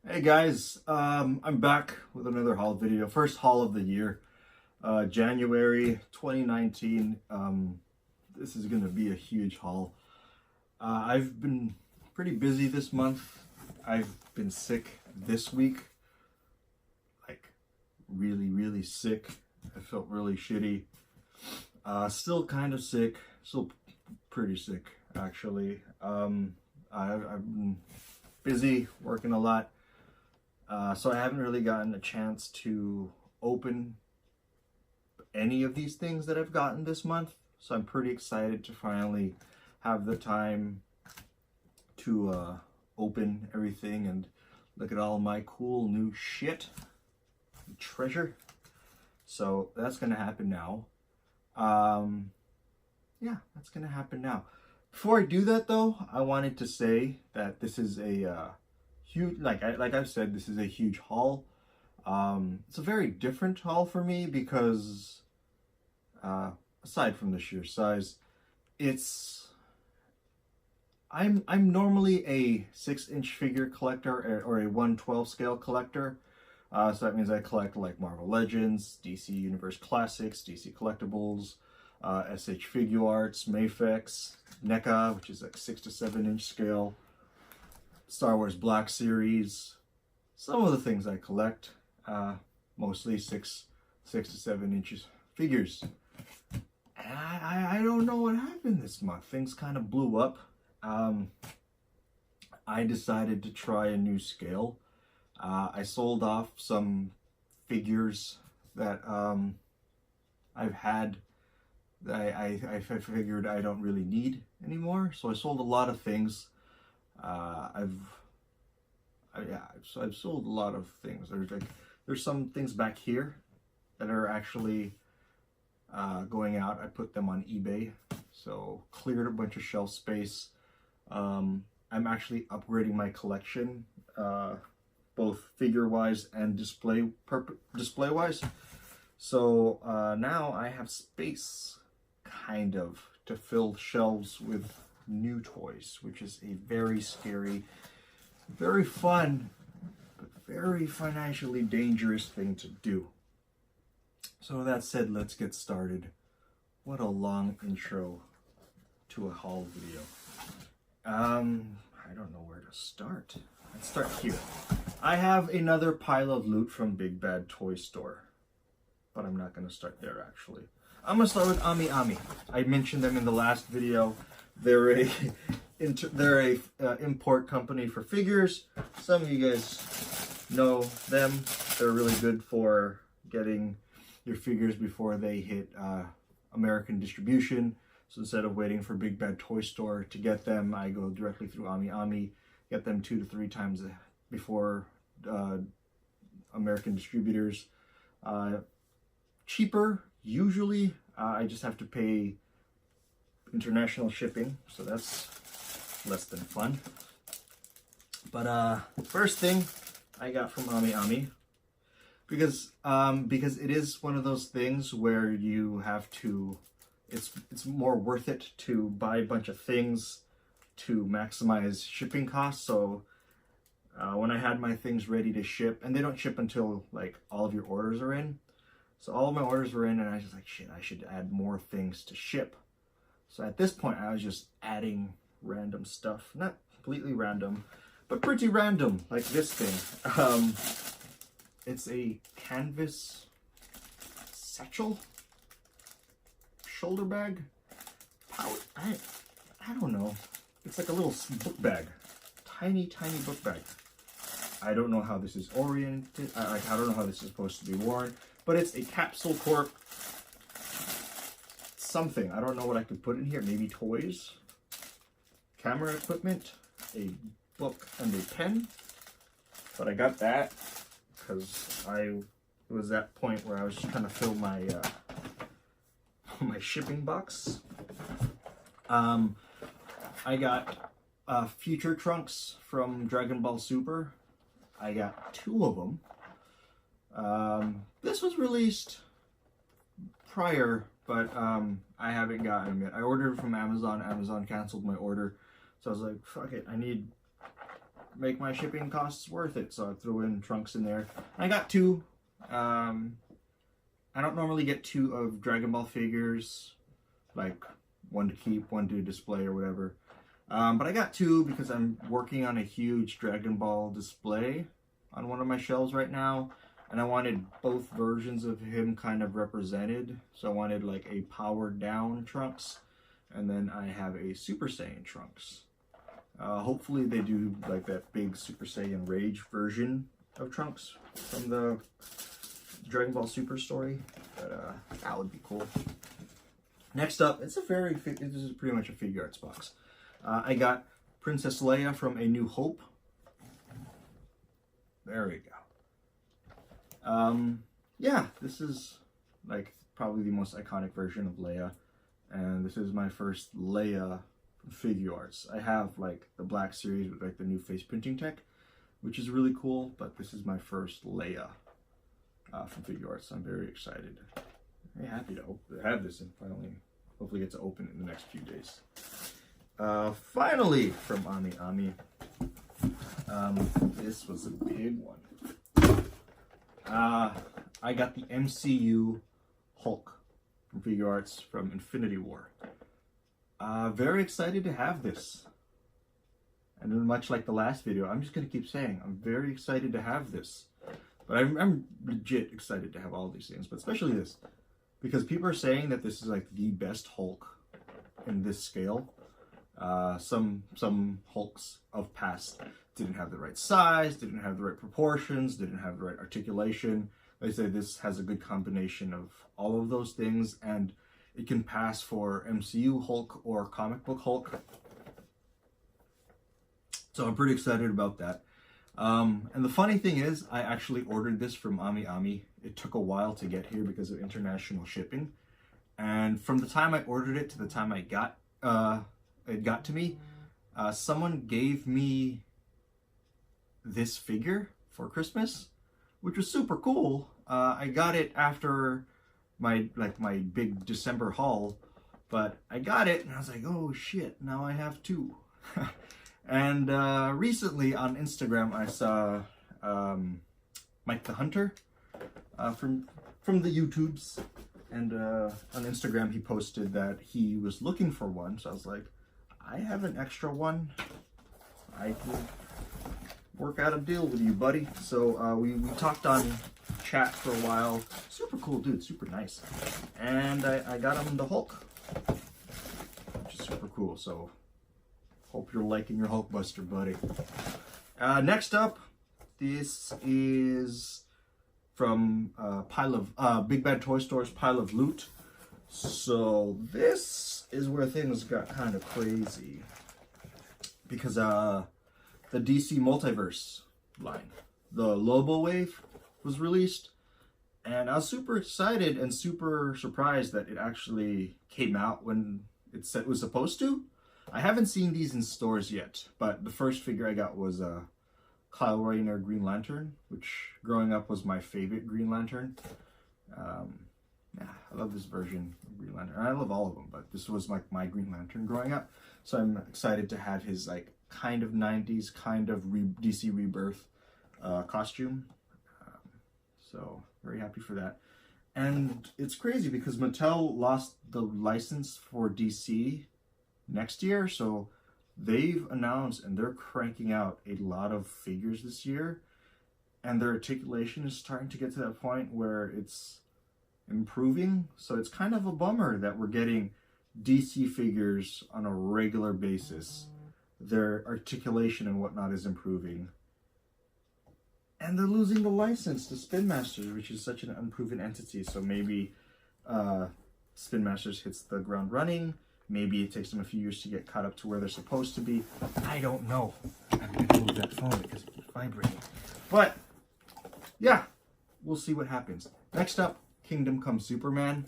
Hey guys, I'm back with another haul video. First haul of the year, January 2019. This is gonna be a huge haul. I've been pretty busy this month. I've been sick this week, like really sick. I felt really shitty. Still kind of sick, still pretty sick actually. I've been busy working a lot. So I haven't really gotten a chance to open any of these things that I've gotten this month. So I'm pretty excited to finally have the time to open everything and look at all my cool new shit, treasure. So that's gonna happen now. Yeah, that's gonna happen now. Before I do that though, I wanted to say that this is a huge, like I've said, this is a huge haul. It's a very different haul for me because aside from the sheer size, it's I'm normally a 6-inch figure collector or a 1/12 scale collector. So that means I collect like Marvel Legends, DC Universe Classics, DC Collectibles, SH Figuarts, Mafex, NECA, which is like 6 to 7-inch scale, Star Wars Black Series, some of the things I collect, mostly 6 to 7 inches figures. And I don't know what happened this month. Things kind of blew up. I decided to try a new scale. I sold off some figures that I've had that I figured I don't really need anymore. So I sold a lot of things. I've sold a lot of things. There's some things back here that are actually going out. I put them on eBay, so cleared a bunch of shelf space. I'm actually upgrading my collection, both figure wise and display wise. So now I have space, kind of, to fill shelves with new toys, which is a very scary, very fun, but very financially dangerous thing to do. So with that said, let's get started. What a long intro to a haul video. I don't know where to start. Let's start here. I have another pile of loot from Big Bad Toy Store, but I'm not going to start there actually. I'm going to start with Ami Ami. I mentioned them in the last video. They're a import company for figures. Some of you guys know them. They're really good for getting your figures before they hit American distribution. So instead of waiting for Big Bad Toy Store to get them, I go directly through Ami Ami, get them 2 to 3 times before American distributors. Cheaper, usually. I just have to pay international shipping, so that's less than fun. But first thing I got from Ami Ami, because it is one of those things where you have to, it's more worth it to buy a bunch of things to maximize shipping costs. So when I had my things ready to ship, and they don't ship until like all of your orders are in, so all of my orders were in, and I was just like, shit, I should add more things to ship. So at this point, I was just adding random stuff. Not completely random, but pretty random, like this thing. It's a canvas satchel, shoulder bag, pouch. I don't know. It's like a little book bag, tiny book bag. I don't know how this is oriented. I don't know how this is supposed to be worn, but it's a Capsule Corp something. I don't know what I could put in here. Maybe toys, camera equipment, a book, and a pen. But I got that because it was that point where I was trying to fill my my shipping box. I got Future Trunks from Dragon Ball Super. I got 2 of them. This was released prior, but I haven't gotten them yet. I ordered from Amazon. Amazon canceled my order, so I was like, fuck it, I need make my shipping costs worth it. So I threw in Trunks in there. I got 2. I don't normally get 2 of Dragon Ball figures, like 1 to keep, 1 to display or whatever. But I got 2 because I'm working on a huge Dragon Ball display on one of my shelves right now. And I wanted both versions of him kind of represented. So I wanted like a powered down Trunks. And then I have a Super Saiyan Trunks. Hopefully they do like that big Super Saiyan Rage version of Trunks from the Dragon Ball Super story. But that would be cool. Next up, this is pretty much a figure arts box. I got Princess Leia from A New Hope. There we go. Yeah, this is like probably the most iconic version of Leia. And this is my first Leia figure arts. I have like the Black Series with like the new face printing tech, which is really cool, but this is my first Leia from figure arts. I'm very excited. Very happy to have this and hopefully get to open it in the next few days. Finally from Ami Ami. This was a big one. I got the MCU Hulk from figure arts from Infinity War. Very excited to have this. And much like the last video, I'm just going to keep saying, I'm very excited to have this. But I'm legit excited to have all these things, but especially this. Because people are saying that this is like the best Hulk in this scale. Some Hulks of past didn't have the right size, didn't have the right proportions, didn't have the right articulation. They say this has a good combination of all of those things, and it can pass for MCU Hulk or comic book Hulk. So I'm pretty excited about that. And the funny thing is, I actually ordered this from Ami Ami. It took a while to get here because of international shipping. And from the time I ordered it to the time it got to me, someone gave me this figure for Christmas, which was super cool. I got it after my big December haul, but I got it and I was like, oh shit, now I have 2. And recently on Instagram I saw Mike the Hunter from the YouTubes, and on Instagram he posted that he was looking for one. So I was like, I have an extra one. I can work out a deal with you, buddy. So we talked on chat for a while. Super cool dude, super nice. And I got him the Hulk, which is super cool. So hope you're liking your Hulkbuster, buddy. Next up, this is from Big Bad Toy Store's Pile of Loot. So this is where things got kind of crazy, because the DC Multiverse line, the Lobo Wave, was released, and I was super excited and super surprised that it actually came out when it said it was supposed to. I haven't seen these in stores yet, but the first figure I got was Kyle Rayner Green Lantern, which growing up was my favorite Green Lantern. Yeah, I love this version of Green Lantern. I love all of them, but this was like my Green Lantern growing up. So I'm excited to have his like kind of 90s, kind of DC Rebirth costume. So very happy for that. And it's crazy because Mattel lost the license for DC next year. So they've announced and they're cranking out a lot of figures this year. And their articulation is starting to get to that point where it's improving. So it's kind of a bummer that we're getting DC figures on a regular basis. Their articulation and whatnot is improving. And they're losing the license to Spin Masters, which is such an unproven entity. So maybe Spin Masters hits the ground running. Maybe it takes them a few years to get caught up to where they're supposed to be. I don't know. I'm going to move that phone because it keeps vibrating. But, yeah, we'll see what happens. Next up, Kingdom Come Superman.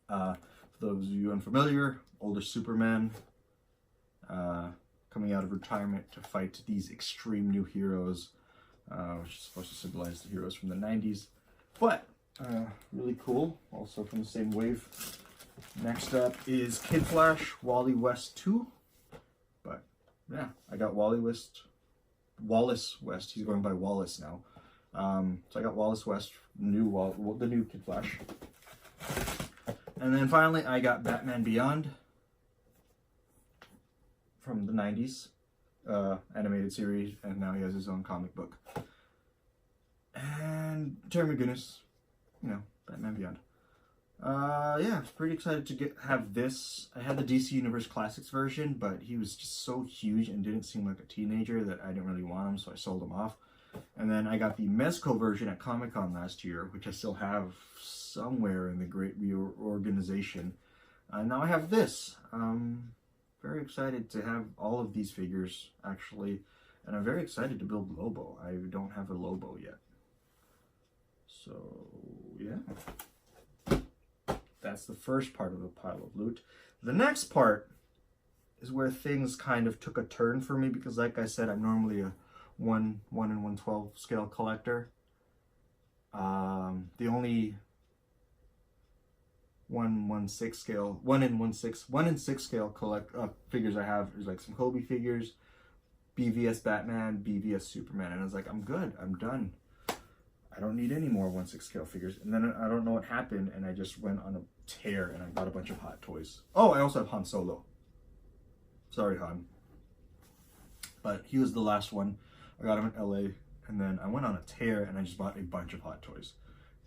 For those of you unfamiliar, older Superman coming out of retirement to fight these extreme new heroes, which is supposed to symbolize the heroes from the 90s. But, really cool. Also from the same wave. Next up is Kid Flash, Wally West 2. But yeah, I got Wallace West. He's going by Wallace now. So I got Wallace West, the new Kid Flash. And then finally, I got Batman Beyond from the 90s animated series, and now he has his own comic book. And Terry McGinnis, you know, Batman Beyond. Yeah, I was pretty excited to have this. I had the DC Universe Classics version, but he was just so huge and didn't seem like a teenager that I didn't really want him, so I sold him off. And then I got the Mezco version at Comic-Con last year, which I still have somewhere in the Great Reorganization. Now I have this. Very excited to have all of these figures, actually. And I'm very excited to build Lobo. I don't have a Lobo yet. So, yeah. That's the first part of the pile of loot. The next part is where things kind of took a turn for me, because like I said, I'm normally a 1 in 112 scale collector. The only 1 in 6 scale figures I have is like some Kobe figures, BVS Batman, BVS Superman, and I was like, I'm good, I'm done. I don't need any more 1/6 scale figures. And then I don't know what happened, and I just went on a tear and I bought a bunch of Hot Toys. Oh, I also have Han Solo. Sorry, Han. But he was the last one. I got him in LA, and then I went on a tear and I just bought a bunch of Hot Toys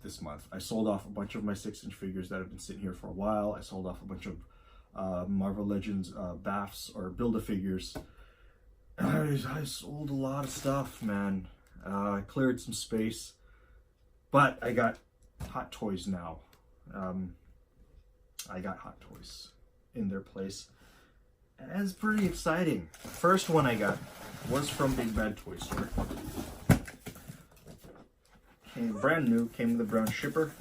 this month. I sold off a bunch of my 6-inch figures that have been sitting here for a while. I sold off a bunch of Marvel Legends BAFs or Build-A-Figures. I sold a lot of stuff, man. I cleared some space. But I got Hot Toys now. I got Hot Toys in their place. And it's pretty exciting. The first one I got was from Big Bad Toy Store. Came brand new, came with a brown shipper.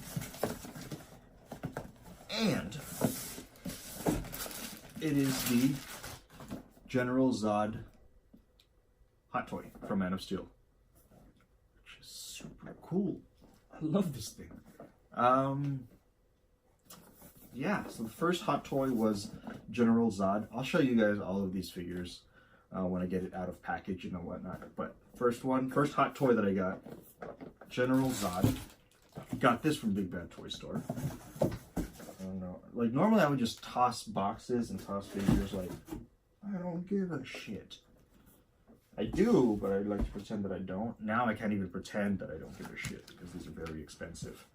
And it is the General Zod Hot Toy from Man of Steel. Which is super cool. I love this thing. Yeah, so the first Hot Toy was General Zod. I'll show you guys all of these figures when I get it out of package and whatnot. But first Hot Toy that I got, General Zod. Got this from Big Bad Toy Store. I don't know. Like, normally I would just toss boxes and toss figures like, I don't give a shit. I do, but I like to pretend that I don't. Now I can't even pretend that I don't give a shit because these are very expensive.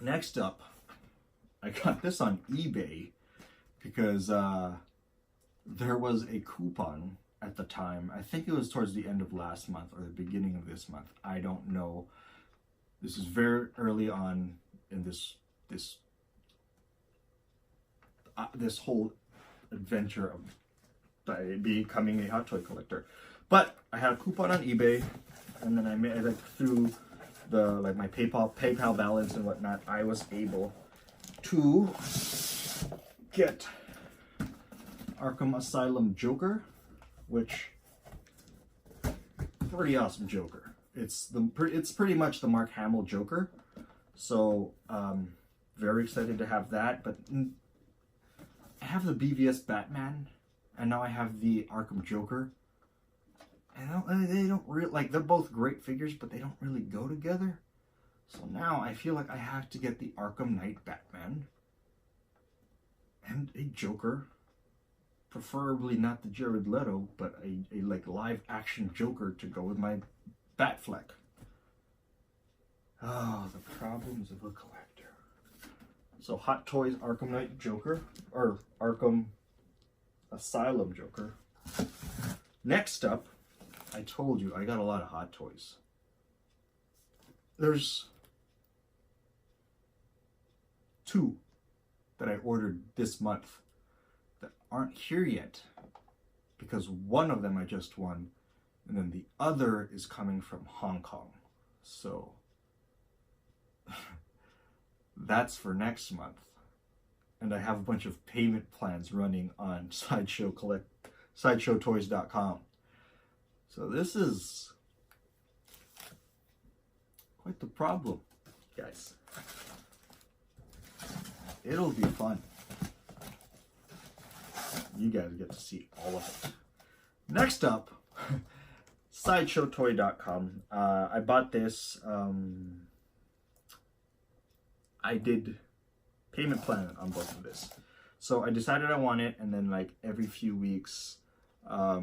Next up, I got this on eBay because there was a coupon at the time. I think it was towards the end of last month or the beginning of this month. I don't know. This is very early on in this whole adventure of becoming a Hot Toy collector. But I had a coupon on eBay, and then I through my PayPal balance and whatnot, I was able to get Arkham Asylum Joker, which pretty awesome Joker. It's pretty much the Mark Hamill Joker. So very excited to have that. But I have the BVS Batman. And now I have the Arkham Joker. And they don't really, like, they're both great figures, but they don't really go together. So now I feel like I have to get the Arkham Knight Batman. And a Joker. Preferably not the Jared Leto, but a like live action Joker to go with my Batfleck. Oh, the problems of a collector. So Hot Toys Arkham Knight Joker, or Arkham Asylum Joker. Next up, I told you I got a lot of Hot Toys. There's 2 that I ordered this month that aren't here yet because one of them I just won, and then the other is coming from Hong Kong. So that's for next month. And I have a bunch of payment plans running on SideshowToys.com. So this is quite the problem, guys. It'll be fun. you guys get to see all of it. Next up, SideshowToy.com. I bought this. I did payment plan on both of this. So I decided I want it, and then like every few weeks, I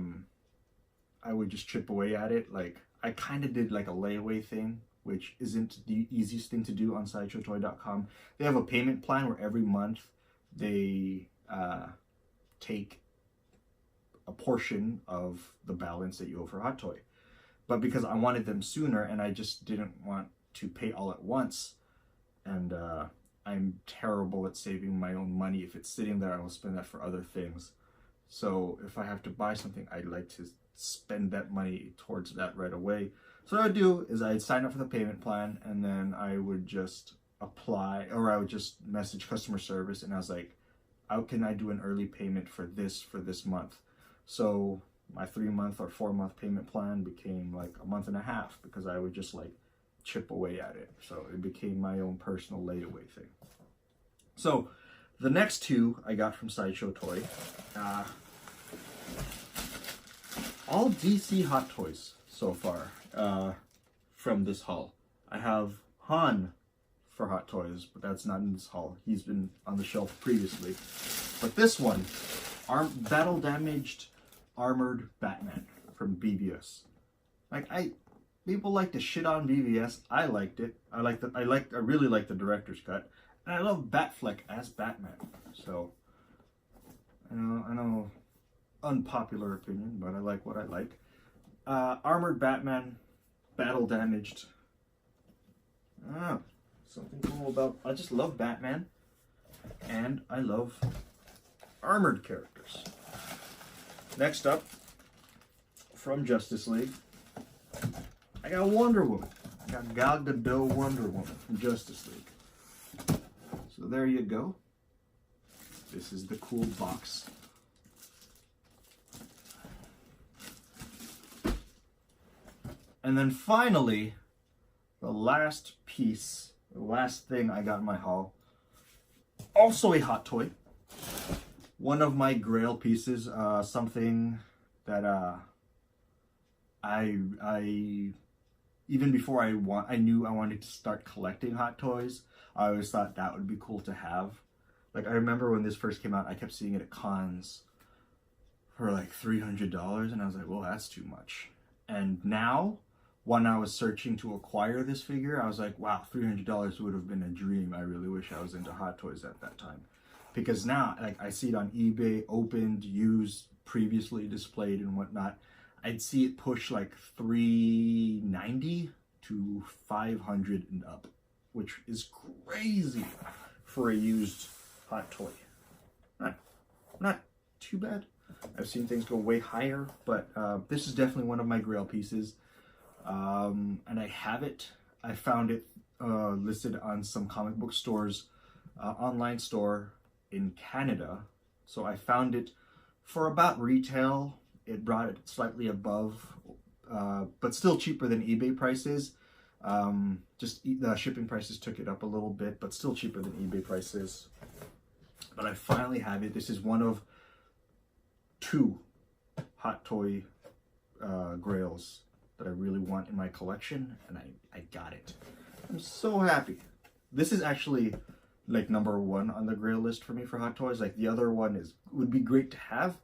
would just chip away at it. Like I kind of did like a layaway thing, which isn't the easiest thing to do on SideshowToy.com. They have a payment plan where every month they take a portion of the balance that you owe for Hot Toy. But because I wanted them sooner and I just didn't want to pay all at once, and I'm terrible at saving my own money. If it's sitting there, I will spend that for other things. So if I have to buy something, I'd like to spend that money towards that right away. So what I'd do is I'd sign up for the payment plan, and then I would just apply, or I would just message customer service, and I was like, how can I do an early payment for this month? So my 3-month or 4-month payment plan became like a month and a half, because I would just like chip away at it. So it became my own personal layaway thing. So the next two I got from Sideshow Toy. All DC Hot Toys so far from this haul. I have Han for Hot Toys, but that's not in this haul. He's been on the shelf previously. But this one, battle damaged armored Batman from BVS. Like people like to shit on BVS. I liked it. I really like the director's cut, and I love Batfleck as Batman. So I know, unpopular opinion, but I like what I like. Armored Batman, battle damaged. Something cool about. I just love Batman, and I love armored characters. Next up, from Justice League, I got Wonder Woman. I got Gal Gadot Wonder Woman from Justice League. So there you go. This is the cool box. And then finally, the last piece, the last thing I got in my haul, also a Hot Toy. One of my Grail pieces, something that I even before I knew I wanted to start collecting Hot Toys, I always thought that would be cool to have. Like I remember when this first came out, I kept seeing it at cons for like $300, and I was like, well, that's too much. And now, when I was searching to acquire this figure, I was like, wow, $300 would have been a dream. I really wish I was into Hot Toys at that time. Because now, like, I see it on eBay, opened, used, previously displayed, and whatnot. I'd see it push like $390 to $500 and up, which is crazy for a used Hot Toy. Not too bad. I've seen things go way higher, but this is definitely one of my Grail pieces. And I have it. I found it listed on some comic book stores, online store in Canada. So I found it for about retail. It brought it slightly above, but still cheaper than eBay prices. Just the shipping prices took it up a little bit, but still cheaper than eBay prices. But I finally have it. This is one of 2 Hot Toy Grails that I really want in my collection, and I got it. I'm so happy. This is actually like number 1 on the Grail list for me for Hot Toys. Like the other one would be great to have,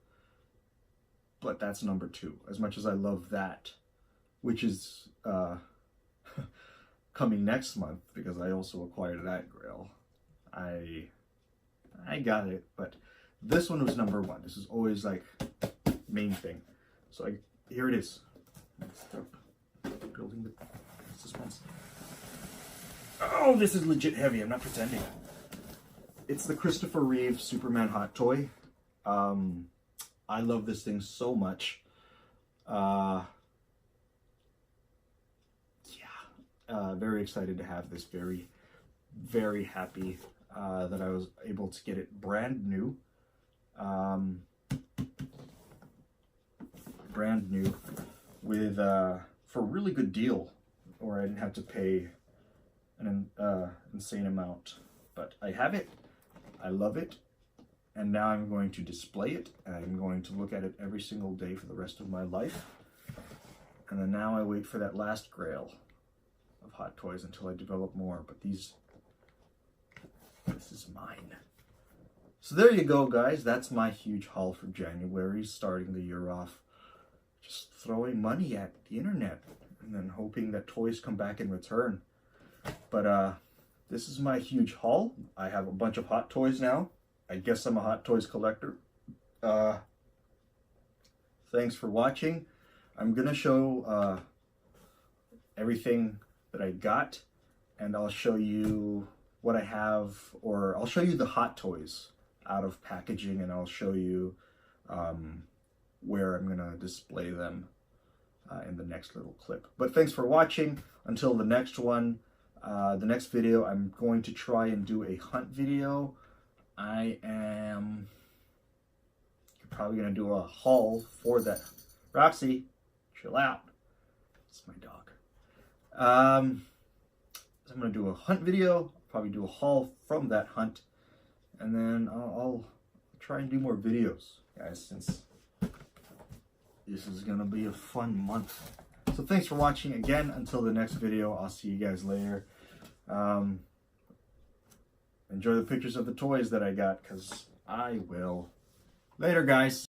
but that's number 2. As much as I love that, which is coming next month, because I also acquired that Grail. I got it, but this one was number 1. This is always like main thing. So here it is. Let's start building the suspense. Oh, this is legit heavy. I'm not pretending. It's the Christopher Reeve Superman Hot Toy. I love this thing so much. Very excited to have this. Very, very happy that I was able to get it brand new. Brand new with for a really good deal, or I didn't have to pay an insane amount. But I have it. I love it. and now I'm going to display it. I'm going to look at it every single day for the rest of my life. And then now I wait for that last grail of Hot Toys until I develop more. But this is mine. So there you go, guys. That's my huge haul for January, starting the year off just throwing money at the internet and then hoping that toys come back in return. But this is my huge haul. I have a bunch of Hot Toys now. I guess I'm a Hot Toys collector. Thanks for watching. I'm gonna show everything that I got, and I'll show you what I have, or I'll show you the Hot Toys out of packaging, and I'll show you where I'm gonna display them in the next little clip. But thanks for watching. Until the next one, the next video, I'm going to try and do a hunt video. I am probably gonna do a haul for that. Roxy, chill out. It's my dog. So I'm gonna do a hunt video, probably do a haul from that hunt, and then I'll try and do more videos, guys, since this is gonna be a fun month. So thanks for watching again. Until the next video, I'll see you guys later. Enjoy the pictures of the toys that I got, because I will. Later, guys.